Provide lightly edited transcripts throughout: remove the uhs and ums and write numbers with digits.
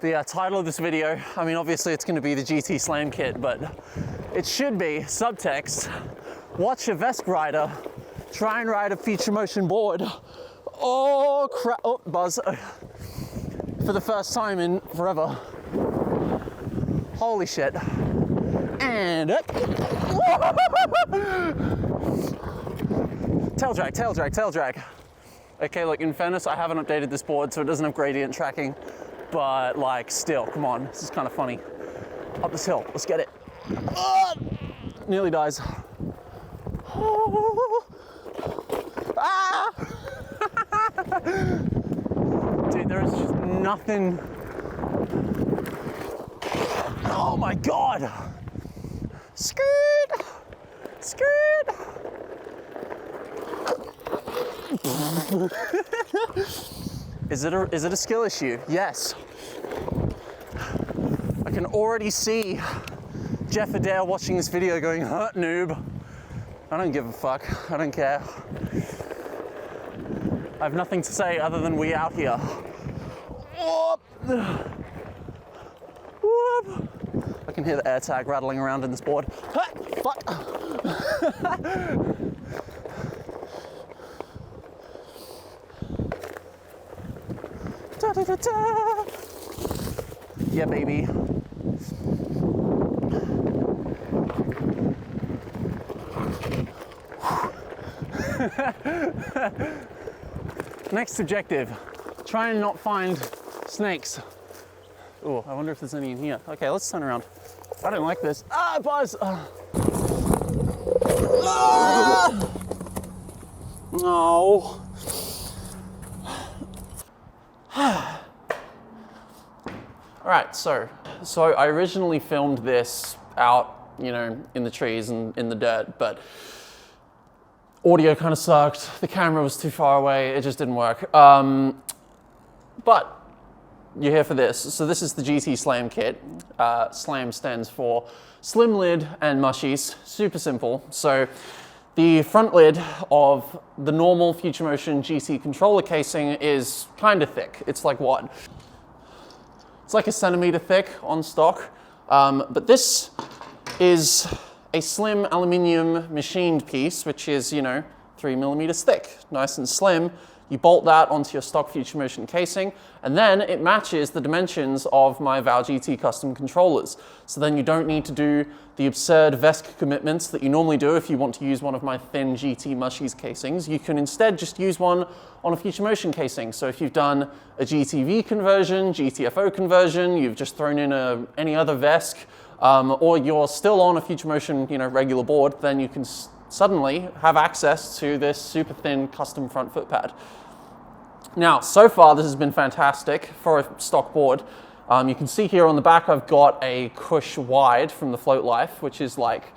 The title of this video, I mean, obviously it's going to be the GT Slam kit, but it should be subtext: watch a Vesk rider try and ride a feature motion board. Oh crap! Oh, buzz! For the first time in forever. Holy shit! And tail drag, tail drag, tail drag. Okay, look, in fairness, I haven't updated this board, so it doesn't have gradient tracking. But like, still, come on, this is kind of funny. Up this hill, let's get it. Nearly dies. Ah! Dude, there is just nothing. Oh my God! Skirt! Skirt! Is it a skill issue? Yes. I can already see Jeff Adair watching this video going, huh, noob. I don't give a fuck. I don't care. I have nothing to say other than we out here. Whoop. Whoop. I can hear the air tag rattling around in this board. Ha, fuck. Da, da, da, da. Yeah, baby. Next objective, try and not find snakes. Oh, I wonder if there's any in here. Okay, let's turn around. I don't like this. Ah, buzz! Ah! No. All right, so I originally filmed this out, you know, in the trees and in the dirt, but audio kind of sucked. The camera was too far away. It just didn't work. But you're here for this. So this is the GT Slam kit. Slam stands for slim lid and mushies. Super simple. So the front lid of the normal Future Motion GT controller casing is kind of thick. It's like what? It's like 1 centimeter thick on stock. But this is a slim aluminium machined piece, which is, you know, 3 millimeters thick, nice and slim. You bolt that onto your stock Future Motion casing, and then it matches the dimensions of my Val GT custom controllers. So then you don't need to do the absurd Vesk commitments that you normally do if you want to use one of my thin GT Mushies casings. You can instead just use one on a Future Motion casing. So if you've done a GTV conversion, GTFO conversion, you've just thrown in any other Vesk, or you're still on a Future Motion, you know, regular board, then you can suddenly have access to this super thin custom front foot pad. Now, so far this has been fantastic for a stock board. You can see here on the back I've got a Cush wide from the Float Life, which is like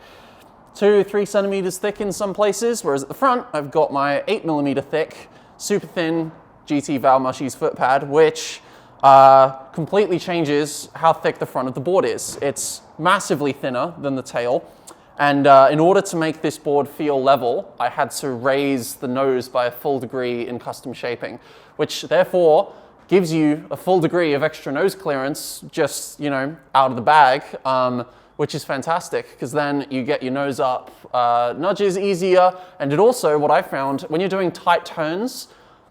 2-3 centimeters thick in some places, whereas at the front I've got my 8 millimeter thick, super thin GT Val Mushies foot pad, which completely changes how thick the front of the board is. It's massively thinner than the tail. And in order to make this board feel level, I had to raise the nose by a full degree in custom shaping, which therefore gives you a full degree of extra nose clearance just, you know, out of the bag, which is fantastic because then you get your nose up nudges easier. And it also, what I found, when you're doing tight turns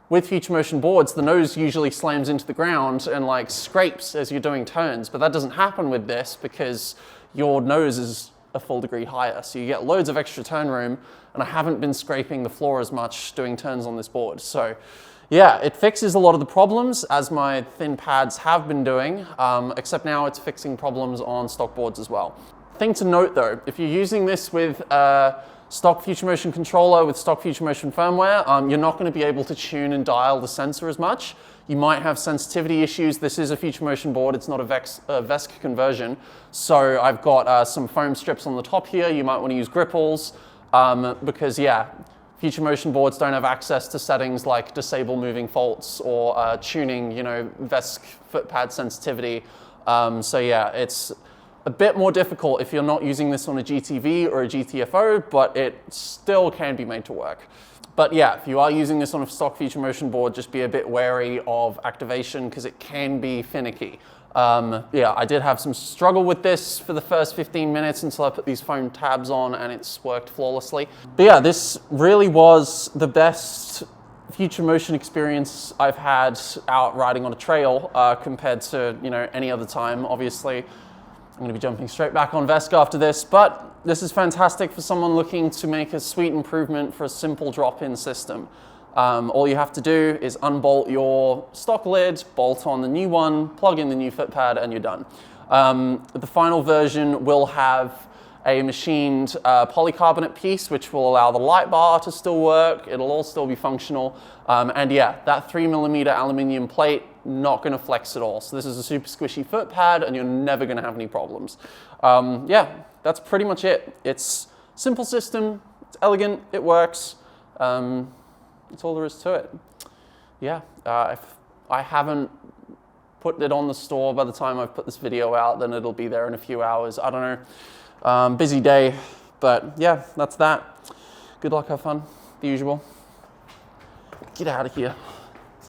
with Future Motion boards, the nose usually slams into the ground and like scrapes as you're doing turns, but that doesn't happen with this because your nose is a full degree higher. So you get loads of extra turn room, and I haven't been scraping the floor as much doing turns on this board. So yeah, it fixes a lot of the problems as my thin pads have been doing, except now it's fixing problems on stock boards as well. Thing to note though, if you're using this with stock Future Motion controller with stock Future Motion firmware, you're not going to be able to tune and dial the sensor as much. You might have sensitivity issues. This is a Future Motion board. It's not a Vesk conversion. So I've got some foam strips on the top here. You might want to use gripples because, yeah, Future Motion boards don't have access to settings like disable moving faults or tuning, you know, Vesk foot pad sensitivity. So yeah, it's a bit more difficult if you're not using this on a GTV or a GTFO, but it still can be made to work. But yeah, if you are using this on a stock feature motion board, just be a bit wary of activation because it can be finicky. Yeah, I did have some struggle with this for the first 15 minutes until I put these foam tabs on and it's worked flawlessly. But yeah, this really was the best feature motion experience I've had out riding on a trail compared to, you know, any other time. Obviously, I'm going to be jumping straight back on Vesca after this, but this is fantastic for someone looking to make a sweet improvement for a simple drop-in system. All you have to do is unbolt your stock lid, bolt on the new one, plug in the new foot pad, and you're done. The final version will have a machined polycarbonate piece, which will allow the light bar to still work. It'll all still be functional. And yeah, that 3mm aluminum plate, not gonna flex at all. So this is a super squishy foot pad and you're never gonna have any problems. Yeah, that's pretty much it. It's a simple system, it's elegant, it works. That's all there is to it. Yeah, if I haven't put it on the store by the time I've put this video out, then it'll be there in a few hours. I don't know, busy day, but yeah, that's that. Good luck, have fun, the usual. Get out of here.